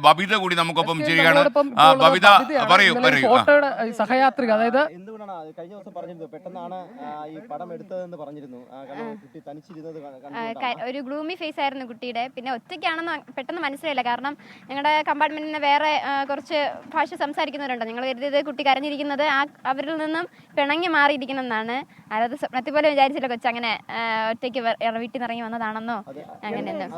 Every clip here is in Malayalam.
ബബിത കൂടി നമുക്കൊപ്പം ചെയ്യുകയാണ്. ബബിത പറയൂ. ഫോട്ടോയുടെ സഹയാത്രിക, അതായത് എന്തുകൊണ്ടാണ് കഴിഞ്ഞ ദിവസം പറഞ്ഞിരുന്നു പെട്ടെന്നാണ് ഈ പടം എടുത്തതെന്ന് പറഞ്ഞിരുന്നു. കുട്ടി തനിച്ചിരുന്നത് ഒരു ഗ്ലൂമി ഫേസ് ആയിരുന്നു കുട്ടിയുടെ. പിന്നെ ഒറ്റയ്ക്കാണെന്ന് പെട്ടെന്ന് മനസ്സിലായില്ല. കാരണം ഞങ്ങളുടെ കമ്പാർട്ട്മെന്റിൽ നിന്ന് വേറെ കുറച്ച് ഭാഷ സംസാരിക്കുന്നവരുണ്ട്. ഞങ്ങൾ കരുതിയത് കുട്ടി കരഞ്ഞിരിക്കുന്നത് അവരിൽ നിന്നും പിണങ്ങി മാറിയിരിക്കണമെന്നാണ്. അതായത് സ്വപ്നത്തിൽ പോലെ വിചാരിച്ചില്ല കൊച്ചങ്ങനെ ഒറ്റയ്ക്ക് വീട്ടിൽ നിന്ന് ഇറങ്ങി വന്നതാണെന്നോ അങ്ങനെയൊന്നും.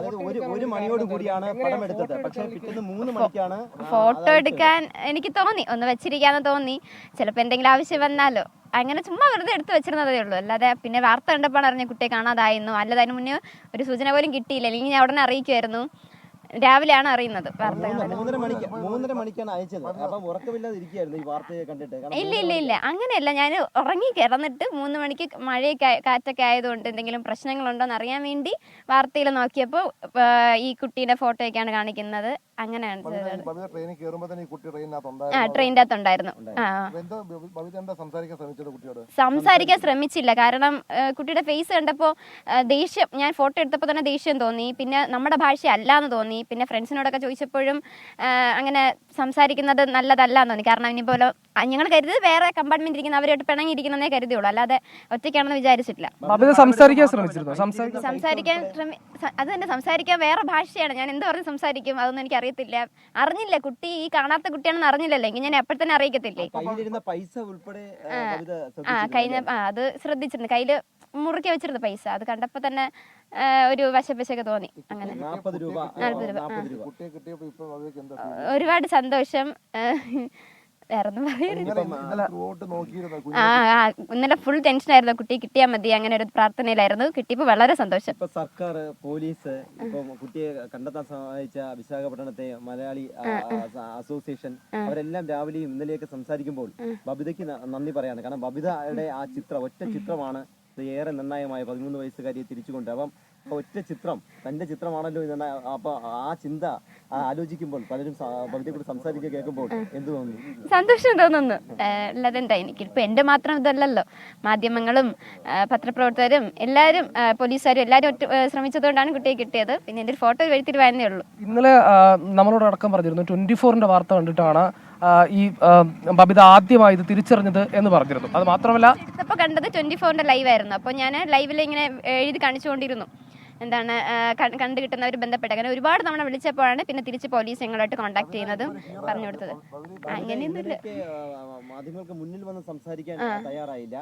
ഫോട്ടോ എടുക്കാൻ എനിക്ക് തോന്നി, ഒന്ന് വെച്ചിരിക്കാന്ന് തോന്നി. ചിലപ്പോൾ എന്തെങ്കിലും ആവശ്യം വന്നാലോ അങ്ങനെ ചുമ്മാ വെറുതെ എടുത്ത് വെച്ചിരുന്നതേ ഉള്ളൂ. അല്ലാതെ പിന്നെ വാർത്ത കണ്ടപ്പോൾ അറിഞ്ഞ കുട്ടിയെ കാണാതായിരുന്നു. അല്ലാതെ അതിന് മുന്നേ ഒരു സൂചന പോലും കിട്ടിയില്ല. അല്ലെങ്കിൽ ഞാൻ ഉടനെ അറിയിക്കുമായിരുന്നു. രാവിലെയാണ് അറിയുന്നത്. ഇല്ല അങ്ങനെയല്ല. ഞാൻ ഉറങ്ങി കിടന്നിട്ട് 3 മണിക്ക് മഴയൊക്കെ കാറ്റൊക്കെ ആയതുകൊണ്ട് എന്തെങ്കിലും പ്രശ്നങ്ങളുണ്ടോ എന്ന് അറിയാൻ വേണ്ടി വാർത്തയിൽ നോക്കിയപ്പോൾ ഈ കുട്ടീന്റെ ഫോട്ടോയൊക്കെയാണ് കാണിക്കുന്നത്. അങ്ങനെയാണ് ട്രെയിനിന്റെ അകത്തുണ്ടായിരുന്നു. സംസാരിക്കാൻ ശ്രമിച്ചില്ല. കാരണം കുട്ടിയുടെ ഫേസ് കണ്ടപ്പോൾ ദേഷ്യം, ഞാൻ ഫോട്ടോ എടുത്തപ്പോൾ തന്നെ ദേഷ്യം തോന്നി. പിന്നെ നമ്മുടെ ഭാഷ അല്ലാന്ന് തോന്നി. പിന്നെ ഫ്രണ്ട്സിനോടൊക്കെ ചോദിച്ചപ്പോഴും അങ്ങനെ സംസാരിക്കുന്നത് നല്ലതല്ല എന്ന് തോന്നി. കാരണം ഇനിപോലെ ഞങ്ങൾ കരുതി വേറെ കമ്പാർട്ട്മെന്റ് ഇരിക്കുന്ന അവരായിട്ട് പിണങ്ങിയിരിക്കുന്നതേ കരുതിയുള്ളൂ. അല്ലാതെ ഒറ്റയ്ക്കാണെന്ന് വിചാരിച്ചിട്ടില്ല. അത് തന്നെ സംസാരിക്കാൻ വേറെ ഭാഷയാണ്. ഞാൻ എന്ത് പറഞ്ഞ് സംസാരിക്കും അതൊന്നും എനിക്ക് അറിഞ്ഞില്ല. കുട്ടി ഈ കാണാത്ത കുട്ടിയാണെന്ന് അറിഞ്ഞില്ലല്ലോ. എങ്കിൽ ഞാൻ എപ്പോഴത്തന്നെ അറിയിക്കത്തില്ലേ. അത് ശ്രദ്ധിച്ചിട്ടുണ്ട്. കയ്യില് മുറുക്കി വെച്ചിരുന്ന പൈസ അത് കണ്ടപ്പോ തന്നെ ഒരു വശപ്പശയൊക്കെ തോന്നി. അങ്ങനെ 40 രൂപ. ഒരുപാട് സന്തോഷം. വേറൊന്നും ഇന്നലെ ഫുൾ ടെൻഷനായിരുന്നു. കുട്ടി കിട്ടിയാൽ മതി അങ്ങനെ ഒരു പ്രാർത്ഥനയിലായിരുന്നു. കിട്ടിയപ്പോൾ വളരെ സന്തോഷം. ഇപ്പൊ സർക്കാർ, പോലീസ്, കുട്ടിയെ കണ്ടെത്താൻ സഹായിച്ച വിശാഖപട്ടണത്തെ മലയാളി അസോസിയേഷൻ അവരെല്ലാം രാവിലെയും ഇന്നലെയൊക്കെ സംസാരിക്കുമ്പോൾ ബബിതയ്ക്ക് നന്ദി പറയാണ്. കാരണം ബബിതയുടെ ആ ചിത്രം, ഒറ്റ ചിത്രമാണ് ഏറെ നിർണായകമായ 13 വയസ്സുകാരിയെ തിരിച്ചുകൊണ്ട്. അപ്പം ഒറ്റ ചിത്രം, തന്റെ ചിത്രമാണല്ലോ. അപ്പൊ ആ ചിന്ത ആലോചിക്കുമ്പോൾ പലരും ബബിതയെ കൂടി സംസാരിക്കുക കേൾക്കുമ്പോൾ എന്ത് തോന്നുന്നു? സന്തോഷം തോന്നുന്നു. അല്ലാതെന്താ, എനിക്കിപ്പോ എന്റെ മാത്രം ഇതല്ലല്ലോ. മാധ്യമങ്ങളും പത്രപ്രവർത്തകരും എല്ലാവരും പോലീസുകാരും എല്ലാവരും ശ്രമിച്ചതുകൊണ്ടാണ് കുട്ടിയെ കിട്ടിയത്. പിന്നെ എന്റെ ഒരു ഫോട്ടോ വരുത്തിരുവാനേ ഉള്ളൂ. ഇന്നലെ നമ്മളോട് അടക്കം പറഞ്ഞിരുന്നു 24ന്റെ വാർത്ത കണ്ടിട്ടാണ് ഈ ബബിത ആദ്യമായി ഇത് തിരിച്ചറിഞ്ഞത് എന്ന് പറഞ്ഞിരുന്നു. അത് മാത്രമല്ല എടുത്തപ്പോൾ കണ്ടത് 24ന്റെ ലൈവായിരുന്നു. അപ്പോൾ ഞാൻ ലൈവിൽ ഇങ്ങനെ എഴുതി കാണിച്ചുകൊണ്ടിരുന്നു. എന്താണ് കണ്ടു കിട്ടുന്നവർ ബന്ധപ്പെട്ട്. അങ്ങനെ ഒരുപാട് തവണ വിളിച്ചപ്പോഴാണ് പിന്നെ തിരിച്ച് പോലീസ് ഞങ്ങളായിട്ട് കോൺടാക്ട് ചെയ്യുന്നതും പറഞ്ഞു കൊടുത്തത്. അങ്ങനെയൊന്നുമില്ല. മാധ്യമങ്ങൾക്ക് മുന്നിൽ വന്ന് സംസാരിക്കാൻ തയ്യാറായില്ല.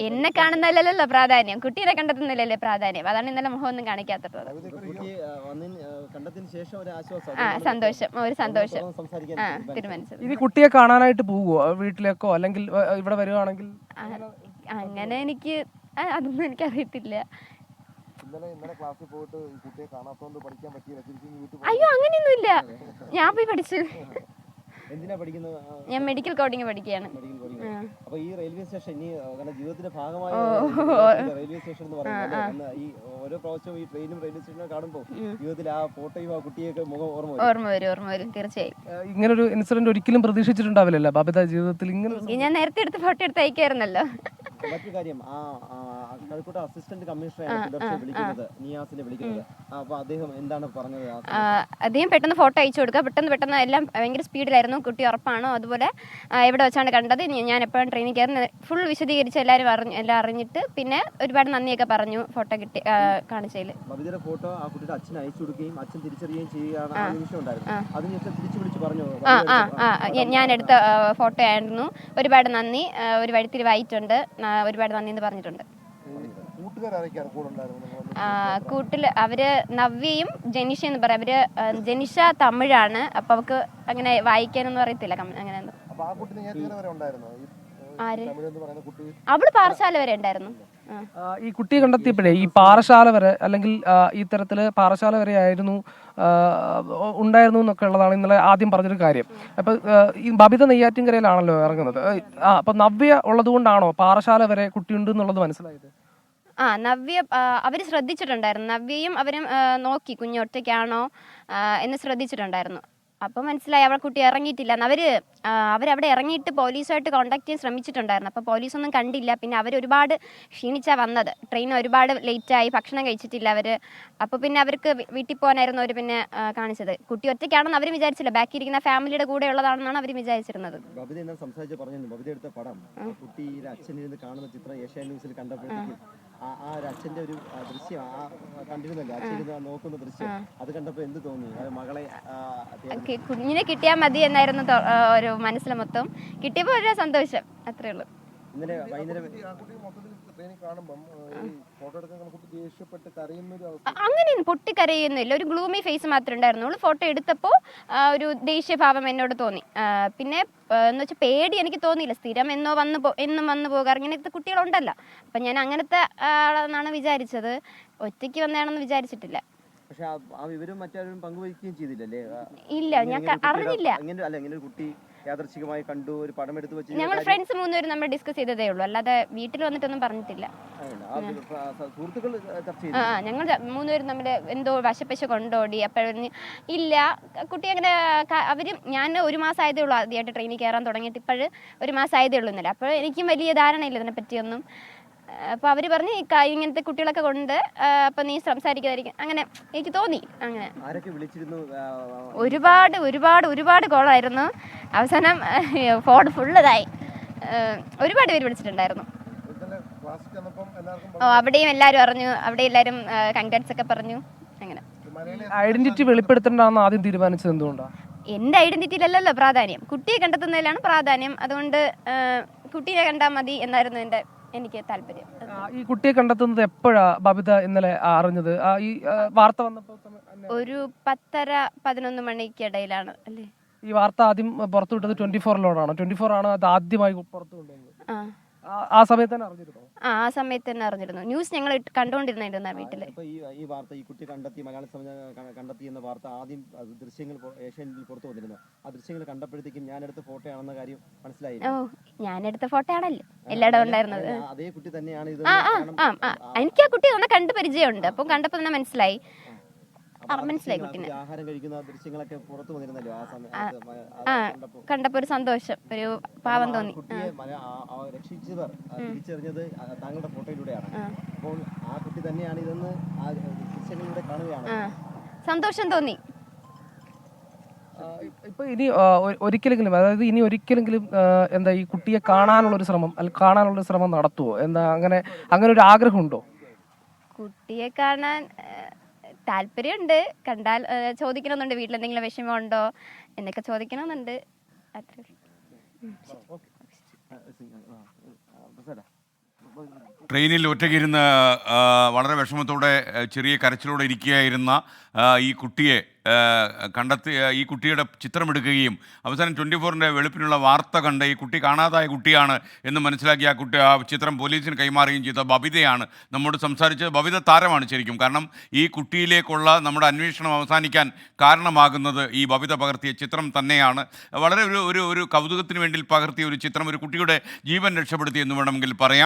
എന്നെ കാണുന്നതല്ലല്ലോ പ്രാധാന്യം, കുട്ടീനെ കണ്ടെത്തുന്നില്ലല്ലേ പ്രാധാന്യം. അതാണ് ഇന്നലെ മുഖമൊന്നും കാണിക്കാത്തത്. സന്തോഷം, ഒരു സന്തോഷം. തീരുമാനിച്ചത് ഇനി കുട്ടിയെ കാണാനായിട്ട് പോവുമോ വീട്ടിലേക്കോ, അല്ലെങ്കിൽ ഇവിടെ വരുവാണെങ്കിൽ? അങ്ങനെ എനിക്ക് അതൊന്നും എനിക്കറിയത്തില്ല. അയ്യോ അങ്ങനെയൊന്നുമില്ല. ഞാൻ പോയി പഠിച്ചു. ഞാൻ മെഡിക്കൽ കോഡിങ് പഠിക്കുകയാണ്. അപ്പൊ ഈ റെയിൽവേ സ്റ്റേഷൻ ഇനി ജീവിതത്തിന്റെ ഭാഗമായ റെയിൽവേ സ്റ്റേഷൻ എന്ന് പറയുന്നത് ഈ ഓരോ പ്രാവശ്യവും ഈ ട്രെയിനും റെയിൽവേ സ്റ്റേഷനും കാണുമ്പോൾ ജീവിതത്തിൽ ആ ഫോട്ടോയും ആ കുട്ടിയൊക്കെ മുഖം ഓർമ്മ വരും. തീർച്ചയായും ഇങ്ങനൊരു ഇൻസിഡന്റ് ഒരിക്കലും പ്രതീക്ഷിച്ചിട്ടുണ്ടാവില്ലല്ലോ ബബിത ജീവിതത്തിൽ. ഇങ്ങനെ ഞാൻ നേരത്തെ എടുത്ത് ഫോട്ടോ എടുത്ത് അയക്കായിരുന്നല്ലോ. മറ്റു കാര്യം, കോഴിക്കോട് അസിസ്റ്റന്റ് കമ്മീഷണറെ വിളിക്കുന്നത്, നിയാസിനെ വിളിക്കുന്നത്. അപ്പൊ അദ്ദേഹം എന്താണ് പറഞ്ഞത്? അദ്ദേഹം പെട്ടെന്ന് ഫോട്ടോ അയച്ചു കൊടുക്കുക. പെട്ടെന്ന് എല്ലാം ഭയങ്കര സ്പീഡിലായിരുന്നു. കുട്ടി ഉറപ്പാണോ, അതുപോലെ എവിടെ വെച്ചാണ് കണ്ടത്, ഞാൻ എപ്പോഴും ട്രെയിനിൽ കയറി ഫുൾ വിശദീകരിച്ച് എല്ലാം അറിഞ്ഞിട്ട് പിന്നെ ഒരുപാട് നന്ദിയൊക്കെ പറഞ്ഞു ഫോട്ടോ കിട്ടി കാണിച്ചതിൽ. ബബിതയുടെ ഫോട്ടോ ആ കുട്ടിയുടെ അച്ഛൻ അയച്ചു കൊടുക്കുകയും അച്ഛൻ തിരിച്ചറിയുകയും ചെയ്യുകയാണ്. അതിനുശേഷം തിരിച്ചു വിളിച്ച് പറഞ്ഞു ഞാൻ എടുത്ത ഫോട്ടോ ആയിരുന്നു, ഒരുപാട് നന്ദി, ഒരു വഴിത്തിരിവായിട്ടുണ്ട്, ഒരുപാട് നന്ദി എന്ന് പറഞ്ഞിട്ടുണ്ട്. കൂട്ടില് അവര് നവ്യയും ജനിഷ എന്ന് പറയാം. അവര് ജനിഷ തമിഴാണ്. അപ്പൊ അവക്ക് അങ്ങനെ വായിക്കാനൊന്നും അറിയത്തില്ല. അങ്ങനെ അവള് പാറശാല വരെ ഉണ്ടായിരുന്നു. ഈ കുട്ടിയെ കണ്ടെത്തിയപ്പോഴേ ഈ പാറശാല വരെ, അല്ലെങ്കിൽ ഈ തരത്തില് പാറശാല വരെ ആയിരുന്നു ഉണ്ടായിരുന്നു എന്നൊക്കെ ഉള്ളതാണ് ഇന്നലെ ആദ്യം പറഞ്ഞൊരു കാര്യം. അപ്പൊ ഈ ബബിത നെയ്യാറ്റിൻകരയിലാണല്ലോ ഇറങ്ങുന്നത്. അപ്പൊ നവ്യ ഉള്ളത് കൊണ്ടാണോ പാറശാല വരെ കുട്ടിയുണ്ട് എന്നുള്ളത് മനസ്സിലായത്? നവ്യ അവര് ശ്രദ്ധിച്ചിട്ടുണ്ടായിരുന്നു. നവ്യയും അവരും നോക്കി കുഞ്ഞ് ഒറ്റയ്ക്കാണോ എന്ന് ശ്രദ്ധിച്ചിട്ടുണ്ടായിരുന്നു. അപ്പോൾ മനസ്സിലായി അവൾ കുട്ടി ഇറങ്ങിയിട്ടില്ല എന്ന്. അവരവിടെ ഇറങ്ങിയിട്ട് പോലീസുമായിട്ട് കോൺടാക്ട് ചെയ്യാൻ ശ്രമിച്ചിട്ടുണ്ടായിരുന്നു. അപ്പോൾ പോലീസൊന്നും കണ്ടില്ല. പിന്നെ അവർ ഒരുപാട് ക്ഷീണിച്ചാണ് വന്നത്. ട്രെയിൻ ഒരുപാട് ലേറ്റായി, ഭക്ഷണം കഴിച്ചിട്ടില്ല അവർ. അപ്പോൾ പിന്നെ അവർക്ക് വീട്ടിൽ പോകാനായിരുന്നു അവർ പിന്നെ കാണിച്ചത്. കുട്ടി ഒറ്റയ്ക്കാണെന്ന് അവർ വിചാരിച്ചില്ല, ബാക്കി ഇരിക്കുന്ന ഫാമിലിയുടെ കൂടെ ഉള്ളതാണെന്നാണ് അവർ വിചാരിച്ചിരുന്നത്. ബബിത എന്നാൽ സംസാരിച്ച് പറഞ്ഞു, ബബിത എടുത്ത പടം കുട്ടിയുടെ അച്ഛനിരുന്ന് കാണുന്ന ചിത്രം ഏഷ്യാനെറ്റ് ന്യൂസിൽ കണ്ടപ്പോഴത്തേക്കും ആ ഒരു അച്ഛൻ്റെ ഒരു ദൃശ്യം കണ്ടിരുന്നല്ലോ, അച്ഛൻ നോക്കുന്ന ദൃശ്യം, അത് കണ്ടപ്പോൾ എന്ത് തോന്നി? മകളെ കുഞ്ഞിനെ കിട്ടിയാൽ മതി എന്നായിരുന്നു ഒരു മനസ്സിൽ മൊത്തം. കിട്ടിയപ്പോൾ ഒരു സന്തോഷം, അത്രേ ഉള്ളൂ. ഇന്നലെ വൈകുന്നേരം അങ്ങനെയൊന്നും പൊട്ടിക്കരയൊന്നുമില്ല, ഒരു ഗ്ലൂമി ഫേസ് മാത്രമേ ഉണ്ടായിരുന്നുള്ളൂ. ഫോട്ടോ എടുത്തപ്പോൾ ഒരു ദേഷ്യഭാവം എന്നോട് തോന്നി. പിന്നെ എന്ന് വെച്ചാൽ പേടി എനിക്ക് തോന്നിയില്ല. സ്ഥിരം എന്നും വന്നു പോകാറ് ഇങ്ങനത്തെ കുട്ടികളുണ്ടല്ലോ. അപ്പം ഞാൻ അങ്ങനത്തെ ആളെന്നാണ് വിചാരിച്ചത്, ഒറ്റയ്ക്ക് വന്നതാണെന്ന് വിചാരിച്ചിട്ടില്ല. പക്ഷെ ആ വിവരം മറ്റാരും പങ്കുവയ്ക്കുകയും ചെയ്തില്ലല്ലേ? ഇല്ല, ഞാൻ അറിഞ്ഞില്ല. ഇങ്ങനെ ഒരു കുട്ടി യാദൃച്ഛികമായി കണ്ടു, ഒരു പടം എടുത്ത് വെച്ച് ഞങ്ങൾ ഫ്രണ്ട്സ് 3 പേരും നമ്മൾ ഡിസ്കസ് ചെയ്തതേ ഉള്ളൂ, അല്ലാതെ വീട്ടിൽ വന്നിട്ടൊന്നും പറഞ്ഞിട്ടില്ല. സുഹൃത്തുക്കൾ ചർച്ച ചെയ്തു. ഞങ്ങൾ 3 പേരും തമ്മിൽ എന്തോ വശപ്പശ കൊണ്ടോടി. അപ്പോഴൊന്നും ഇല്ല, കുട്ടി അങ്ങനെ ഞാൻ 1 മാസം ആയതേ ഉള്ളൂ ആദ്യമായിട്ട് ട്രെയിനിൽ കയറാൻ തുടങ്ങിയിട്ട്. ഇപ്പോഴും 1 മാസം ആയതേ ഉള്ളൂ ഇന്നലെ. അപ്പോൾ എനിക്കും വലിയ ധാരണയില്ല ഇതിനെ പറ്റിയൊന്നും. അപ്പോൾ അവർ പറഞ്ഞ് ഇങ്ങനത്തെ കുട്ടികളൊക്കെ കൊണ്ട് അപ്പോൾ നീ സംസാരിക്കാതിരിക്കും, അങ്ങനെ എനിക്ക് തോന്നി. അങ്ങനെ ഒരുപാട് കോളായിരുന്നു. അവസാനം ഫോൺ ഫുള്ളതായി. ഒരുപാട് പേര് വിളിച്ചിട്ടുണ്ടായിരുന്നു. അവിടെയും എല്ലാവരും അറിഞ്ഞു, അവിടെ എല്ലാവരും കൺഗ്രാറ്റ്സ് ഒക്കെ പറഞ്ഞു. അങ്ങനെ ഐഡന്റിറ്റി വെളിപ്പെടുത്തേണ്ടെന്ന് ആദ്യം തീരുമാനിച്ചത് എന്തുകൊണ്ടാണ്? എൻ്റെ ഐഡന്റിറ്റിയിലല്ലല്ലോ പ്രാധാന്യം, കുട്ടിയെ കണ്ടെത്തുന്നതിലാണ് പ്രാധാന്യം. അതുകൊണ്ട് കുട്ടിയെ കണ്ടാൽ മതി എന്നായിരുന്നു എനിക്ക് താല്പര്യം. ഈ കുട്ടിയെ കണ്ടെത്തുന്നത് എപ്പോഴാ ബബിത ഇന്നലെ അറിഞ്ഞത്? ഈ വാർത്ത വന്നപ്പോൾ ഒരു 10:30-11 മണിക്കിടയിലാണ് അല്ലേ? ഈ വാർത്ത ആദ്യം പുറത്തുവിട്ടത് 24-ലോടാണ്. 24 ആണ് അത് ആദ്യമായി പുറത്തു കൊണ്ടുവന്നത്. ആ സമയത്ത് തന്നെ അറിഞ്ഞിരുന്നു? ആ സമയത്ത് തന്നെ അറിഞ്ഞിരുന്നു. ന്യൂസ് ഞങ്ങൾ കണ്ടുകൊണ്ടിരുന്നായിരുന്നു വീട്ടില്. ഈ വാർത്ത, ഈ കുട്ടി കണ്ടെത്തി, മലയാള കണ്ടെത്തി എന്ന വാർത്ത ആദ്യം ദൃശ്യങ്ങൾ ഏഷ്യാനെറ്റിൽ പുറത്തു വന്നിരുന്നു. ആ ദൃശ്യങ്ങൾ കണ്ടപ്പോഴത്തേക്കും ഞാനെടുത്ത ഫോട്ടോ ആണെന്ന കാര്യം മനസ്സിലായി. ഞാനെടുത്ത ഫോട്ടോ ആണല്ലോ എല്ലായിടവും ഉണ്ടായിരുന്നത്. അതേ കുട്ടി തന്നെയാണ് ഇത്. എനിക്ക് ആ കുട്ടിയെ ഒന്ന് കണ്ടു പരിചയമുണ്ട്. അപ്പം കണ്ടപ്പോൾ തന്നെ മനസ്സിലായി കുട്ടീനെ. ആഹാരം കഴിക്കുന്ന ദൃശ്യങ്ങളൊക്കെ പുറത്തു വന്നിരുന്നല്ലോ ആ സമയത്ത്. കണ്ടപ്പോ ഒരു സന്തോഷം, ഒരു പാവം തോന്നി. രക്ഷിച്ചവർ തിരിച്ചറിഞ്ഞത് താങ്കളുടെ ഫോട്ടോയിലൂടെയാണ്. അപ്പോൾ ആ കുട്ടി തന്നെയാണ് ഇതെന്ന് ആ ദൃശ്യങ്ങളിലൂടെ കാണുകയാണ്. സന്തോഷം തോന്നി. ഇപ്പൊ ഇനി ഒരിക്കലെങ്കിലും, അതായത് ഇനി ഒരിക്കലെങ്കിലും എന്താ ഈ കുട്ടിയെ കാണാനുള്ളൊരു ശ്രമം നടത്തുവോ? എന്താ അങ്ങനെ ഒരു ആഗ്രഹമുണ്ടോ? കുട്ടിയെ കാണാൻ താല്പര്യമുണ്ട്. കണ്ടാൽ ചോദിക്കണമെന്നുണ്ട്, വീട്ടിലെന്തെങ്കിലും വിഷമമുണ്ടോ എന്നൊക്കെ ചോദിക്കണമെന്നുണ്ട്. അത്രേ ഉള്ളൂ. ട്രെയിനിൽ ഒറ്റയ്ക്കിരുന്ന് വളരെ വിഷമത്തോടെ ചെറിയ കരച്ചിലോടെ ഇരിക്കുകയായിരുന്ന ഈ കുട്ടിയെ ഈ കുട്ടിയുടെ ചിത്രമെടുക്കുകയും അവസാനം 24-ൻ്റെ വെളുപ്പിനുള്ള വാർത്ത കണ്ട് ഈ കുട്ടി കാണാതായ കുട്ടിയാണ് എന്ന് മനസ്സിലാക്കി ആ ചിത്രം പോലീസിന് കൈമാറുകയും ചെയ്ത ബബിതയാണ് നമ്മോട് സംസാരിച്ചത്. ബബിത താരമാണ് ശരിക്കും, കാരണം ഈ കുട്ടിയിലേക്കുള്ള നമ്മുടെ അന്വേഷണം അവസാനിക്കാൻ കാരണമാകുന്നത് ഈ ബബിത പകർത്തിയ ചിത്രം തന്നെയാണ്. വളരെ ഒരു കൗതുകത്തിന് വേണ്ടി പകർത്തിയ ഒരു ചിത്രം ഒരു കുട്ടിയുടെ ജീവൻ രക്ഷപ്പെടുത്തി എന്ന് വേണമെങ്കിൽ പറയാം.